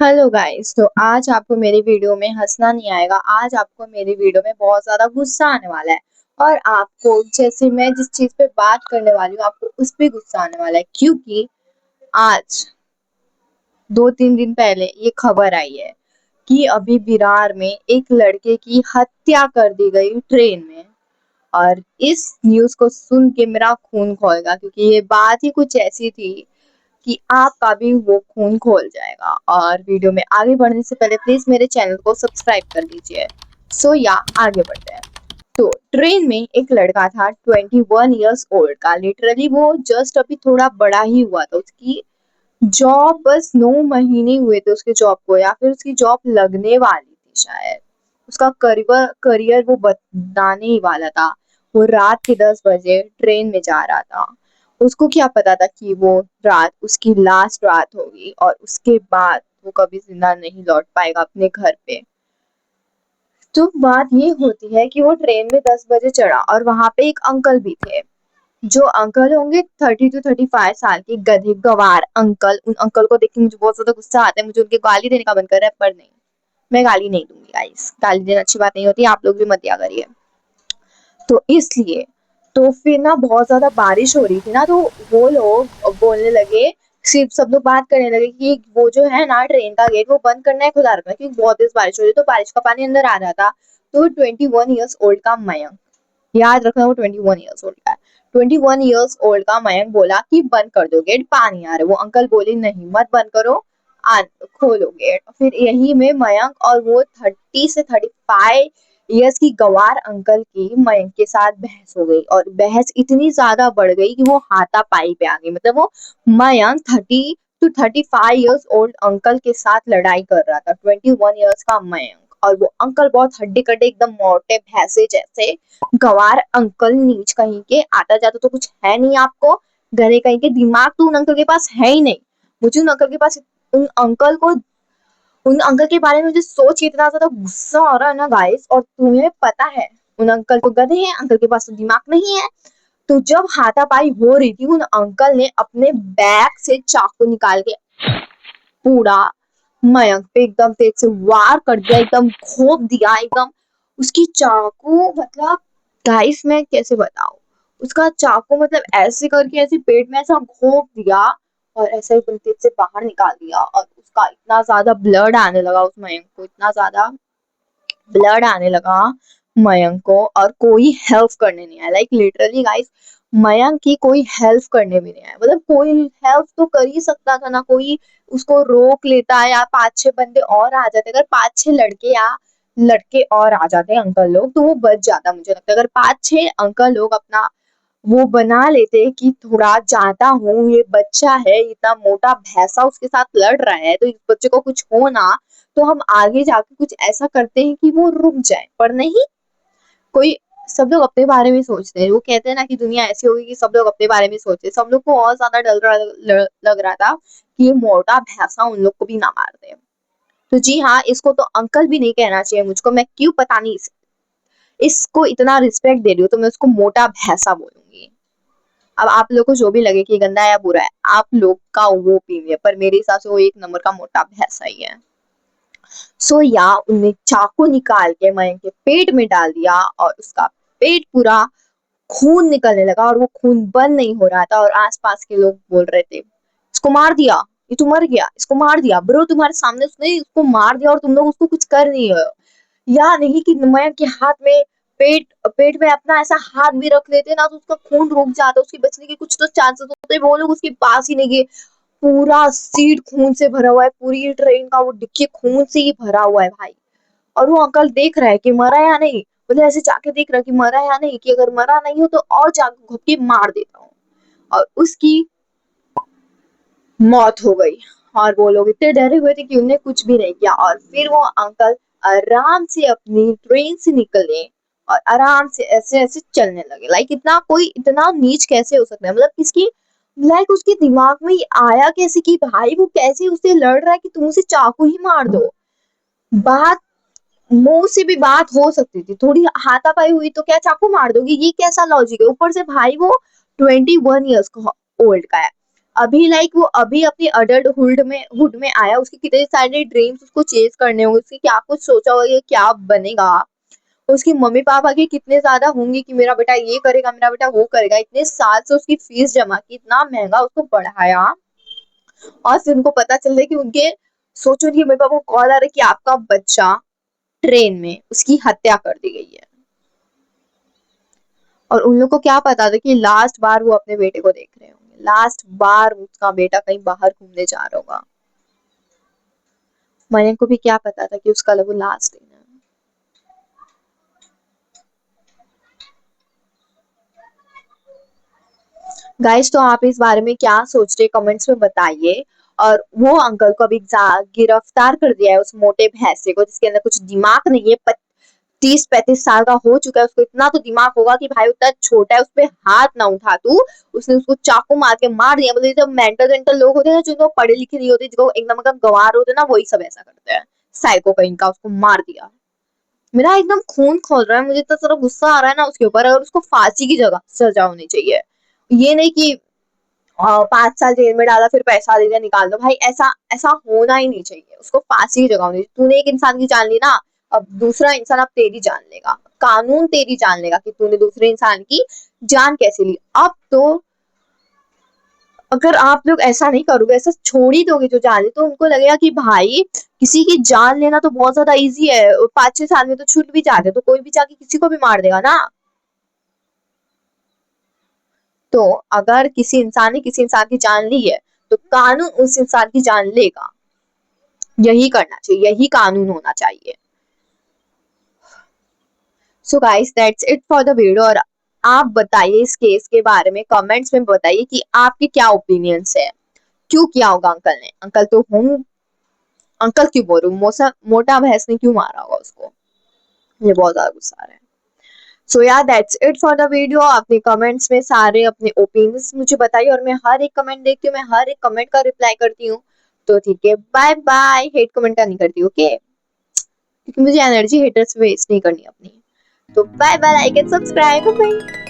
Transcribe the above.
Hello guys. तो आज आपको मेरी वीडियो में हंसना नहीं आएगा। आज आपको मेरी वीडियो में बहुत ज्यादा गुस्सा आने वाला है। और आपको जैसे मैं जिस चीज पे बात करने वाली हूँ आपको उस पे गुस्सा आने वाला है, क्योंकि आज 2-3 दिन पहले ये खबर आई है कि अभी विरार में एक लड़के की हत्या कर दी गई ट्रेन में। और इस न्यूज को सुन के मेरा खून खौल गया, क्योंकि ये बात ही कुछ ऐसी थी कि आपका भी वो खून खोल जाएगा। और वीडियो में आगे बढ़ने से पहले प्लीज मेरे चैनल को सब्सक्राइब कर लीजिए। या आगे बढ़ते हैं। तो ट्रेन में एक लड़का था 21 ईयर्स ओल्ड का। लिटरली वो जस्ट अभी थोड़ा बड़ा ही हुआ था। उसकी जॉब बस 9 महीने हुए थे उसके जॉब को, या फिर उसकी जॉब लगने वाली थी शायद। उसका करियर करियर वो बताने ही वाला था। वो रात के 10 बजे ट्रेन में जा रहा था। उसको क्या पता था कि वो रात उसकी लास्ट रात होगी और उसके बाद वो कभी जिंदा नहीं लौट पाएगा अपने घर पे। तो बात ये होती है कि वो ट्रेन में 10 बजे चढ़ा और वहां पे एक अंकल भी थे। जो अंकल होंगे 30 to 35 साल के, गधे गवार अंकल। उन अंकल को देख के मुझे बहुत ज्यादा गुस्सा आता है। मुझे उनके गाली देने का मन कर रहा है, पर नहीं, मैं गाली नहीं दूंगी गाइस। गाली देना अच्छी बात नहीं होती, आप लोग भी मत दिया करिए। तो इसलिए तो फिर ना बहुत ज्यादा बारिश हो रही थी ना, तो वो लोग बोलने लगे, सिर्फ सब लोग बात करने लगे कि वो जो है ना ट्रेन का गेट वो बंद करना है, खुला रखना है, क्योंकि बहुत तेज बारिश हो रही है। तो बारिश का पानी अंदर आ रहा था। तो 21 ईयर्स ओल्ड का मयंक, याद रखना वो 21 ईयर्स ओल्ड का है। 21 ईयर्स ओल्ड का मयंक बोला कि बंद कर दो गेट, पानी आ रहा है। वो अंकल बोले नहीं मत बंद करो, आ खोलो गेट। फिर यही में मयंक और वो 30 से 35 ईयर्स की गवार अंकल की मयंक के साथ बहस हो गई। और बहस इतनी ज्यादा बढ़ गई कि वो हाथापाई पे आ गई। मतलब वो Mayank 30 to 35 years old uncle के साथ लड़ाई कर रहा था, 21 ईयर्स का मयंक। और वो अंकल बहुत हड्डी कड्डे एकदम मोटे भैंसे जैसे गवार अंकल, नीच कहीं के। आता जाता तो कुछ है नहीं आपको, गधे कहीं के। दिमाग तो उन अंकल के पास है ही नहीं। मुझे उन अंकल के पास, उन अंकल को, उन अंकल के बारे में मुझे सोच के इतना ज्यादा गुस्सा आ रहा है ना गाइस। और तुम्हें पता है उन अंकल तो गधे हैं, अंकल के पास तो दिमाग नहीं है। तो जब हाथापाई हो रही थी, उन अंकल ने अपने बैग से चाकू निकाल के पूरा मयंक पे एकदम तेज से वार कर दिया, एकदम घोप दिया एकदम। उसकी चाकू मतलब गाइस मैं कैसे बताऊं, उसका चाकू मतलब ऐसे करके ऐसे पेट में ऐसा घोप दिया और ऐसे एकदम तेज से बाहर निकाल दिया। और उसका इतना ज्यादा ब्लड आने लगा, उस मयंक को इतना ज्यादा ब्लड आने लगा मयंक को। और कोई हेल्प करने नहीं आया। लाइक लिटरली गाइस, मयंक की कोई हेल्प करने भी नहीं आया। मतलब कोई हेल्प तो कर ही सकता था ना, कोई उसको रोक लेता, या 5-6 बंदे और आ जाते। अगर 5-6 लड़के या लड़के और आ जाते अंकल लोग तो वो बच जाता। मुझे लगता है अगर 5-6 अंकल लोग अपना वो बना लेते कि थोड़ा जाता हूँ, ये बच्चा है इतना मोटा भैंसा उसके साथ लड़ रहा है, तो इस बच्चे को कुछ हो ना, तो हम आगे जाके कुछ ऐसा करते हैं कि वो रुक जाए। पर नहीं, कोई, सब लोग अपने बारे में सोचते हैं। वो कहते हैं ना कि दुनिया ऐसी होगी कि सब लोग अपने बारे में सोचते हैं। सब लोग को और ज्यादा डर लग रहा था कि ये मोटा भैंसा उन लोग को भी ना मार दे। तो जी हाँ, इसको तो अंकल भी नहीं कहना चाहिए मुझको। मैं क्यों पता नहीं इसको इतना रिस्पेक्ट दे रही हूँ, तो मैं उसको मोटा भैंसा बोलूंगी। अब आप लोग को जो भी लगे कि गंदा या बुरा है, आप लोग का वो ओपिनियन, पर मेरे हिसाब से वो एक नंबर का मोटा भैंसा ही है। या उनने चाकू निकाल के मयंक के पेट में डाल दिया और उसका पेट पूरा खून निकलने लगा। और वो खून बंद नहीं हो रहा था। और आसपास के लोग बोल रहे थे इसको मार दिया, ये तो मर गया, इसको मार दिया। ब्रो तुम्हारे सामने उसने उसको मार दिया और तुम लोग उसको कुछ कर नहीं हो। या नहीं कि मयंक के हाथ में, पेट पेट में अपना ऐसा हाथ भी रख लेते ना तो उसका खून रुक जाता, उसके बचने के कुछ तो चांसेस होते। वो लोग उसके पास ही नहीं गए। पूरा सीट खून से भरा हुआ है, पूरी ट्रेन का वो डिक्की खून से ही भरा हुआ है भाई। और वो अंकल देख रहा है कि मरा या नहीं। मतलब ऐसे जाके देख रहा है कि मरा या नहीं, कि अगर मरा नहीं हो तो और जाके घुप के मार देता हूँ। और उसकी मौत हो गई। और वो लोग इतने डरे हुए थे कि उन्हें कुछ भी नहीं किया। और फिर वो अंकल आराम से अपनी ट्रेन से निकले और आराम से ऐसे ऐसे चलने लगे। लाइक इतना कोई इतना नीच कैसे हो सकता है। मतलब किसकी, लाइक उसके दिमाग में ये आया कैसे कि भाई वो कैसे उससे लड़ रहा है कि तुम उसे चाकू ही मार दो। बात मुंह से भी बात हो सकती थी, थोड़ी हाथापाई हुई तो क्या चाकू मार दोगे, ये कैसा लॉजिक है। ऊपर से भाई वो 21 ईयर्स का ओल्ड का है। अभी लाइक वो अभी अपनी हुड में आया, उसके कितने सारे ड्रीम्स उसको चेज करने होंगे, उसकी क्या कुछ सोचा होगा कि क्या बनेगा, उसकी मम्मी पापा की कितने ज्यादा होंगे कि मेरा बेटा ये करेगा, मेरा बेटा वो करेगा, इतने साल से उसकी फीस जमा की, इतना महंगा उसको पढ़ाया, और फिर उनको पता चल रहा है कि उनके, सोचो उनके मम्मी पापा को कॉल आ रहा है कि आपका बच्चा ट्रेन में उसकी हत्या कर दी गई है। और उन लोग को क्या पता था कि लास्ट बार वो अपने बेटे को देख रहे होंगे, लास्ट बार उसका बेटा कहीं बाहर घूमने जा रहा होगा। मरियम को भी क्या पता था कि उसका वो लास्ट दिन है। गाइस, तो आप इस बारे में क्या सोच रहे कमेंट्स में बताइए। और वो अंकल को अभी गिरफ्तार कर दिया है, उस मोटे भैंसे को जिसके अंदर कुछ दिमाग नहीं है, 30-35 साल का हो चुका है, उसको इतना तो दिमाग होगा कि भाई उतना छोटा है, उस पर हाथ ना उठा तू। उसने उसको चाकू मार के मार दिया। मतलब जब मेंटल लोग होते हैं जिनको पढ़े लिखे नहीं होते, जिनको एकदम अगर गंवार होते हैं ना, वही सब ऐसा करते हैं। साइको कहीं का, उसको मार दिया। मेरा एकदम खून खोल रहा है, मुझे इतना सारा गुस्सा आ रहा है ना उसके ऊपर। अगर उसको फांसी की जगह सजा होनी चाहिए, ये नहीं कि 5 साल जेल में डाला फिर पैसा दे दिया निकाल दो। भाई ऐसा ऐसा होना ही नहीं चाहिए, उसको फांसी की जगह होनी चाहिए। तूने एक इंसान की जान ली ना, अब दूसरा इंसान अब तेरी जान लेगा, कानून तेरी जान लेगा कि तूने दूसरे इंसान की जान कैसे ली। अब तो अगर आप लोग ऐसा नहीं करोगे, ऐसा छोड़ ही दोगे जो जान ले, तो उनको लगेगा कि भाई किसी की जान लेना तो बहुत ज्यादा इजी है, 5-6 साल में तो छूट भी जाते, तो कोई भी जाके किसी को भी मार देगा ना। तो अगर किसी इंसान ने किसी इंसान की जान ली है, तो कानून उस इंसान की जान लेगा। यही करना चाहिए, यही कानून होना चाहिए। So guys, that's it for the video. और आप बताइए इस केस के बारे में, कमेंट्स में बताइए कि आपके क्या ओपिनियंस है। क्यों किया होगा अंकल ने? अंकल तो हूँ, अंकल क्यों बोल रहा हूँ, मोटा भैंस ने क्यों मारा होगा उसको? मुझे बहुत ज्यादा गुस्सा आ रहा है। सो या that's it for the video. अपने कमेंट्स में सारे अपने ओपिनियंस मुझे बताइए, और मैं हर एक कमेंट देखती हूँ, मैं हर एक कमेंट का रिप्लाई करती हूँ। तो ठीक है, बाय बाय। हेट कमेंट नहीं करती, ओके? क्योंकि मुझे एनर्जी हेटर्स वेस्ट नहीं करनी अपनी। तो bye bye, like and subscribe, bye.